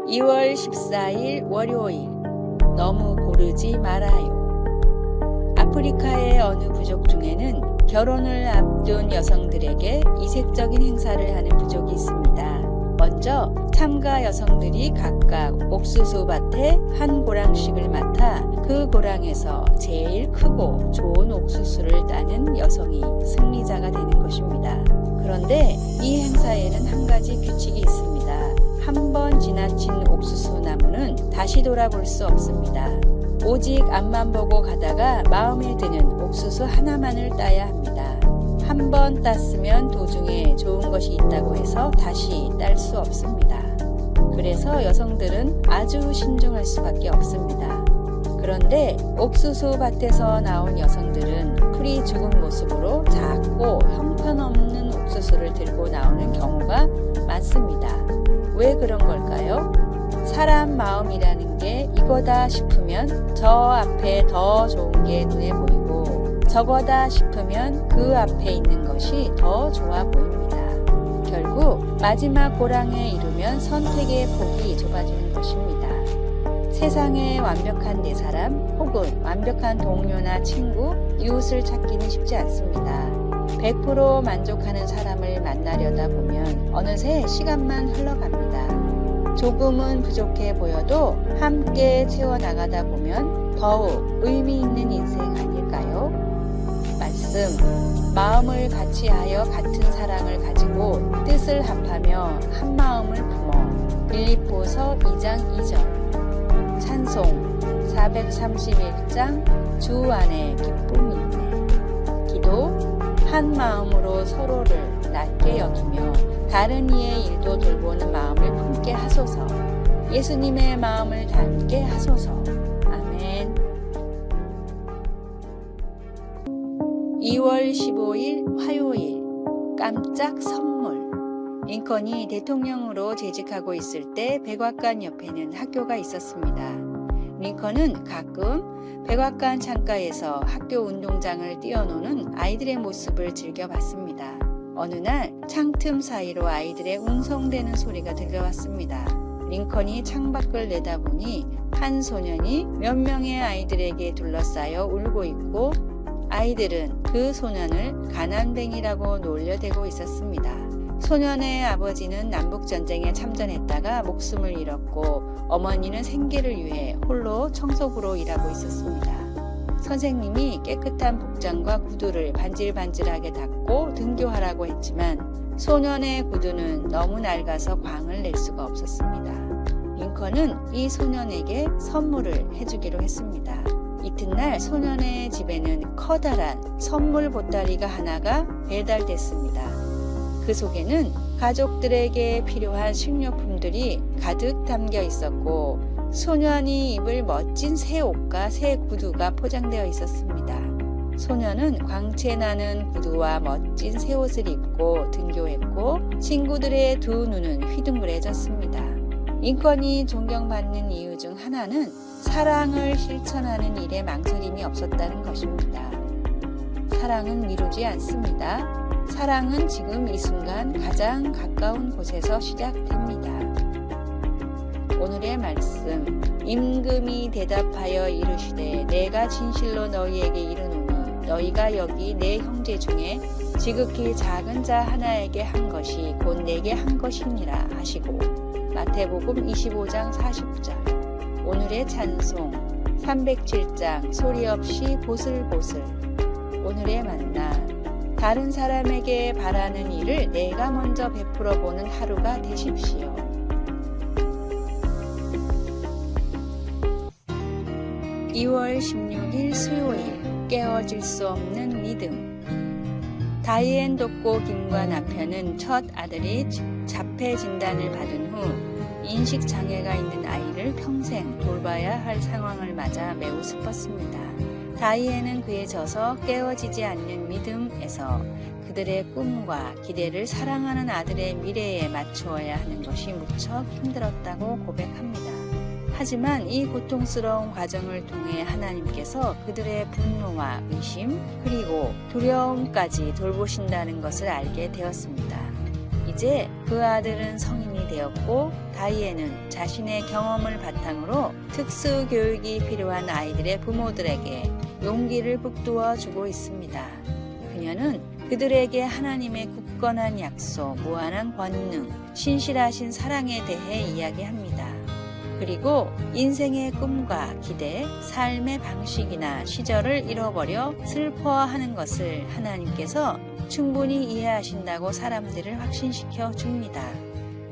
2월 14일 월요일. 너무 고르지 말아요. 아프리카의 어느 부족 중에는 결혼을 앞둔 여성들에게 이색적인 행사를 하는 부족이 있습니다. 먼저 참가 여성들이 각각 옥수수 밭에 한 고랑씩을 맡아 그 고랑에서 제일 크고 좋은 옥수수를 따는 여성이 승리자가 되는 것입니다. 그런데 이 행사에는 한 가지 규칙이 있습니다. 한 번 지나친 옥수수 나무는 다시 돌아볼 수 없습니다. 오직 앞만 보고 가다가 마음에 드는 옥수수 하나만을 따야 합니다. 한 번 땄으면 도중에 좋은 것이 있다고 해서 다시 딸 수 없습니다. 그래서 여성들은 아주 신중할 수밖에 없습니다. 그런데 옥수수 밭에서 나온 여성들은 풀이 죽은 모습으로 작고 형편없는 옥수수를 들고 나오는 경우가 많습니다. 왜 그런 걸까요? 사람 마음이라는 게 이거다 싶으면 저 앞에 더 좋은 게 눈에 보이고 저거다 싶으면 그 앞에 있는 것이 더 좋아 보입니다. 결국 마지막 고랑에 이르면 선택의 폭이 좁아지는 것입니다. 세상에 완벽한 내 사람 혹은 완벽한 동료나 친구, 이웃을 찾기는 쉽지 않습니다. 100% 만족하는 사람을 만나려다 보면 어느새 시간만 흘러갑니다. 조금은 부족해 보여도 함께 채워나가다 보면 더욱 의미 있는 인생 아닐까요? 말씀, 마음을 같이하여 같은 사랑을 가지고 뜻을 합하며 한 마음을 품어. 빌립보서 2장 2절. 찬송 431장 주 안에 기쁨이 있네. 기도, 한 마음으로 서로를 낮게 여기며 다른 이의 일도 돌보는 마음을 품게 하소서. 예수님의 마음을 닮게 하소서. 아멘. 2월 15일 화요일. 깜짝 선물. 링컨이 대통령으로 재직하고 있을 때 백악관 옆에는 학교가 있었습니다. 링컨은 가끔 백악관 창가에서 학교 운동장을 뛰어노는 아이들의 모습을 즐겨봤습니다. 어느 날 창틈 사이로 아이들의 웅성대는 소리가 들려왔습니다. 링컨이 창밖을 내다보니 한 소년이 몇 명의 아이들에게 둘러싸여 울고 있고 아이들은 그 소년을 가난뱅이라고 놀려대고 있었습니다. 소년의 아버지는 남북전쟁에 참전했다가 목숨을 잃었고 어머니는 생계를 위해 홀로 청소부로 일하고 있었습니다. 선생님이 깨끗한 복장과 구두를 반질반질하게 닦고 등교하라고 했지만 소년의 구두는 너무 낡아서 광을 낼 수가 없었습니다. 링컨은 이 소년에게 선물을 해주기로 했습니다. 이튿날 소년의 집에는 커다란 선물 보따리가 하나가 배달됐습니다. 그 속에는 가족들에게 필요한 식료품들이 가득 담겨 있었고 소년이 입을 멋진 새 옷과 새 구두가 포장되어 있었습니다. 소년은 광채나는 구두와 멋진 새 옷을 입고 등교했고 친구들의 두 눈은 휘둥그레졌습니다. 링컨이 존경받는 이유 중 하나는 사랑을 실천하는 일에 망설임이 없었다는 것입니다. 사랑은 미루지 않습니다. 사랑은 지금 이 순간 가장 가까운 곳에서 시작됩니다. 오늘의 말씀. 임금이 대답하여 이르시되 내가 진실로 너희에게 이르노니 너희가 여기 내 형제 중에 지극히 작은 자 하나에게 한 것이 곧 내게 한 것이니라 하시고. 마태복음 25장 40절. 오늘의 찬송 307장 소리 없이 보슬보슬. 오늘의 만나. 다른 사람에게 바라는 일을 내가 먼저 베풀어 보는 하루가 되십시오. (2월 16일) 수요일. 깨어질 수 없는 믿음. 다이앤 독고 김과 남편은 첫 아들이 자폐 진단을 받은 후 인식장애가 있는 아이를 평생 돌봐야 할 상황을 맞아 매우 슬펐습니다. 다이앤은 그에 져서 깨어지지 않는 믿음에서 그들의 꿈과 기대를 사랑하는 아들의 미래에 맞추어야 하는 것이 무척 힘들었다고 고백합니다. 하지만 이 고통스러운 과정을 통해 하나님께서 그들의 분노와 의심 그리고 두려움까지 돌보신다는 것을 알게 되었습니다. 이제 그 아들은 성인이 상황이 되었고 다이앤은 자신의 경험을 바탕으로 특수 교육이 필요한 아이들의 부모들에게 용기를 북돋워 주고 있습니다. 그녀는 그들에게 하나님의 굳건한 약속, 무한한 권능, 신실하신 사랑에 대해 이야기합니다. 그리고 인생의 꿈과 기대, 삶의 방식이나 시절을 잃어버려 슬퍼하는 것을 하나님께서 충분히 이해하신다고 사람들을 확신시켜 줍니다.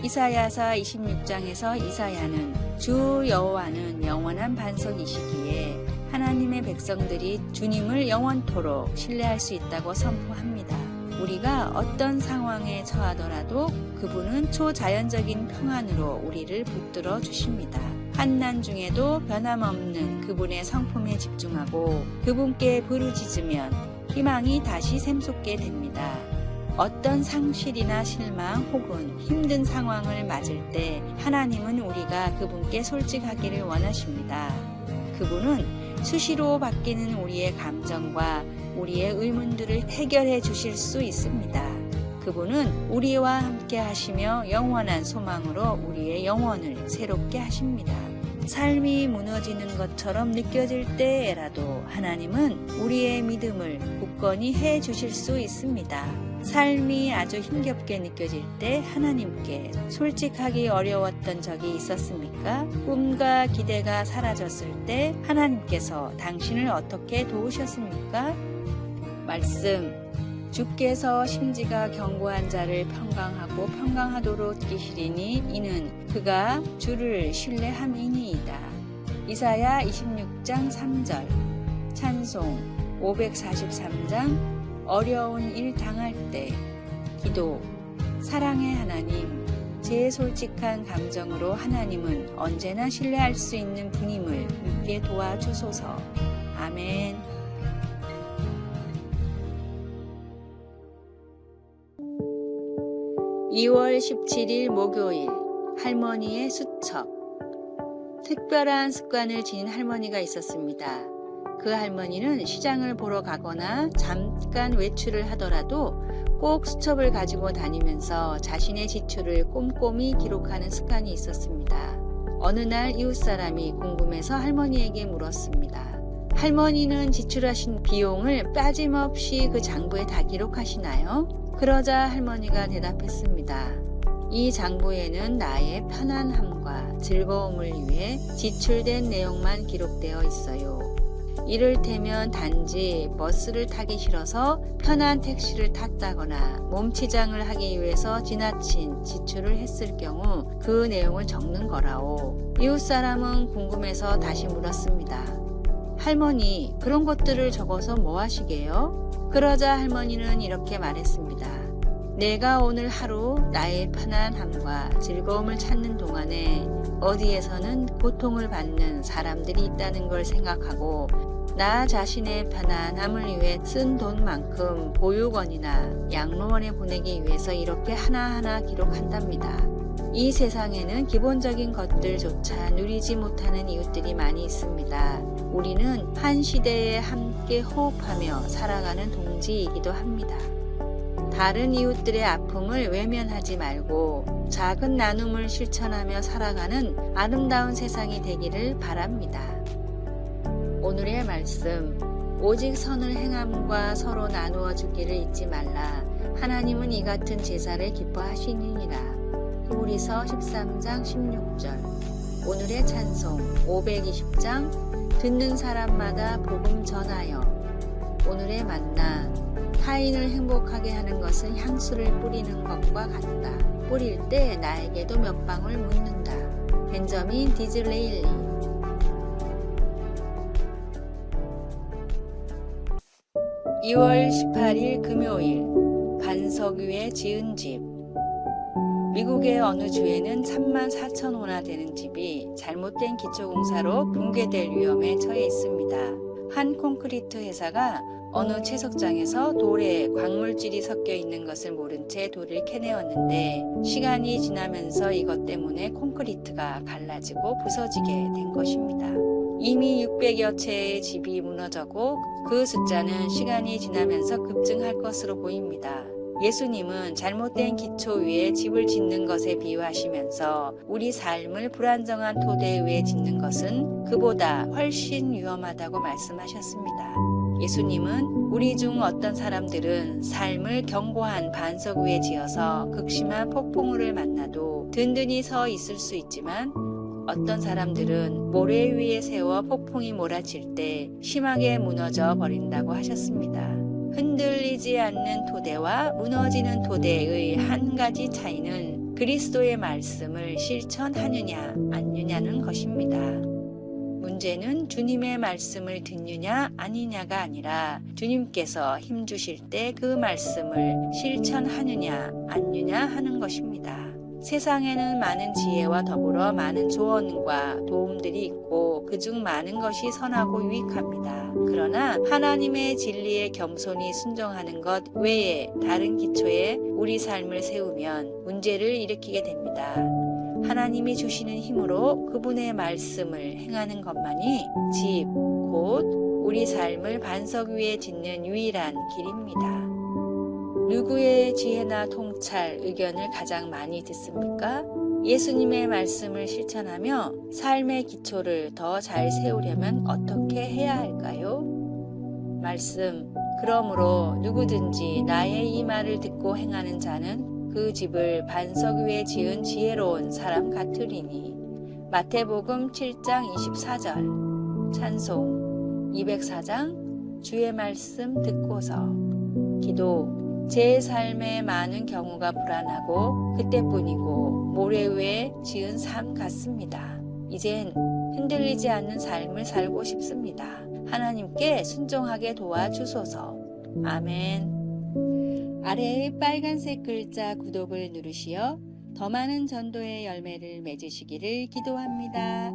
이사야서 26장에서 이사야는 주 여호와는 영원한 반석이시기에 하나님의 백성들이 주님을 영원토록 신뢰할 수 있다고 선포합니다. 우리가 어떤 상황에 처하더라도 그분은 초자연적인 평안으로 우리를 붙들어 주십니다. 환난 중에도 변함없는 그분의 성품에 집중하고 그분께 부르짖으면 희망이 다시 샘솟게 됩니다. 어떤 상실이나 실망 혹은 힘든 상황을 맞을 때 하나님은 우리가 그분께 솔직하기를 원하십니다. 그분은 수시로 바뀌는 우리의 감정과 우리의 의문들을 해결해 주실 수 있습니다. 그분은 우리와 함께 하시며 영원한 소망으로 우리의 영혼을 새롭게 하십니다. 삶이 무너지는 것처럼 느껴질 때에라도 하나님은 우리의 믿음을 굳건히 해 주실 수 있습니다. 삶이 아주 힘겹게 느껴질 때 하나님께 솔직하기 어려웠던 적이 있었습니까? 꿈과 기대가 사라졌을 때 하나님께서 당신을 어떻게 도우셨습니까? 말씀, 주께서 심지가 견고한 자를 평강하고 평강하도록 이시리니 이는 그가 주를 신뢰함이니이다. 이사야 26장 3절, 찬송 543장 어려운 일 당할 때 기도, 사랑의 하나님, 제 솔직한 감정으로 하나님은 언제나 신뢰할 수 있는 분임을 믿게 도와주소서. 아멘. (2월 17일) 목요일, 할머니의 수첩. 특별한 습관을 지닌 할머니가 있었습니다. 그 할머니는 시장을 보러 가거나 잠깐 외출을 하더라도 꼭 수첩을 가지고 다니면서 자신의 지출을 꼼꼼히 기록하는 습관이 있었습니다. 어느 날 이웃 사람이 궁금해서 할머니에게 물었습니다. 할머니는 지출하신 비용을 빠짐없이 그 장부에 다 기록하시나요? 그러자 할머니가 대답했습니다. 이 장부에는 나의 편안함과 즐거움을 위해 지출된 내용만 기록되어 있어요. 이를테면 단지 버스를 타기 싫어서 편한 택시를 탔다거나 몸치장을 하기 위해서 지나친 지출을 했을 경우 그 내용을 적는 거라오. 이웃 사람은 궁금해서 다시 물었습니다. 할머니, 그런 것들을 적어서 뭐 하시게요? 그러자 할머니는 이렇게 말했습니다. 내가 오늘 하루 나의 편안함과 즐거움을 찾는 동안에 어디에서는 고통을 받는 사람들이 있다는 걸 생각하고 나 자신의 편안함을 위해 쓴 돈만큼 보육원이나 양로원에 보내기 위해서 이렇게 하나하나 기록한답니다. 이 세상에는 기본적인 것들조차 누리지 못하는 이웃들이 많이 있습니다. 우리는 한 시대에 함께 호흡하며 살아가는 동지이기도 합니다. 다른 이웃들의 아픔을 외면하지 말고 작은 나눔을 실천하며 살아가는 아름다운 세상이 되기를 바랍니다. 오늘의 말씀, 오직 선을 행함과 서로 나누어 주기를 잊지 말라. 하나님은 이 같은 제사를 기뻐하시느니라. 히브리서 13장 16절. 오늘의 찬송 520장, 듣는 사람마다 복음 전하여. 오늘의 만나, 타인을 행복하게 하는 것은 향수를 뿌리는 것과 같다. 뿌릴 때 나에게도 몇 방울 묻는다. 벤저민 디즐레일리. (2월 18일) 금요일, 반석 위에 지은 집. 미국의 어느 주에는 34,000호나 되는 집이 잘못된 기초공사로 붕괴될 위험에 처해 있습니다. 한 콘크리트 회사가 어느 채석장에서 돌에 광물질이 섞여 있는 것을 모른 채 돌을 캐내었는데 시간이 지나면서 이것 때문에 콘크리트가 갈라지고 부서지게 된 것입니다. 이미 600여 채의 집이 무너졌고 그 숫자는 시간이 지나면서 급증할 것으로 보입니다. 예수님은 잘못된 기초 위에 집을 짓는 것에 비유하시면서 우리 삶을 불안정한 토대 위에 짓는 것은 그보다 훨씬 위험하다고 말씀하셨습니다. 예수님은 우리 중 어떤 사람들은 삶을 견고한 반석 위에 지어서 극심한 폭풍우를 만나도 든든히 서 있을 수 있지만 어떤 사람들은 모래 위에 세워 폭풍이 몰아칠 때 심하게 무너져 버린다고 하셨습니다. 흔들리지 않는 토대와 무너지는 토대의 한 가지 차이는 그리스도의 말씀을 실천하느냐 아니냐는 것입니다. 문제는 주님의 말씀을 듣느냐 아니냐가 아니라 주님께서 힘주실 때 그 말씀을 실천하느냐 아니냐 하는 것입니다. 세상에는 많은 지혜와 더불어 많은 조언과 도움들이 있고 그중 많은 것이 선하고 유익합니다. 그러나 하나님의 진리에 겸손히 순종하는 것 외에 다른 기초에 우리 삶을 세우면 문제를 일으키게 됩니다. 하나님이 주시는 힘으로 그분의 말씀을 행하는 것만이 집, 곧 우리 삶을 반석 위에 짓는 유일한 길입니다. 누구의 지혜나 통찰, 의견을 가장 많이 듣습니까? 예수님의 말씀을 실천하며 삶의 기초를 더 잘 세우려면 어떻게 해야 할까요? 말씀, 그러므로 누구든지 나의 이 말을 듣고 행하는 자는 그 집을 반석 위에 지은 지혜로운 사람 같으리니. 마태복음 7장 24절. 찬송 204장 주의 말씀 듣고서. 기도. 제 삶의 많은 경우가 불안하고 그때뿐이고 모래 위에 지은 삶 같습니다. 이젠 흔들리지 않는 삶을 살고 싶습니다. 하나님께 순종하게 도와주소서. 아멘. 아래의 빨간색 글자 구독을 누르시어 더 많은 전도의 열매를 맺으시기를 기도합니다.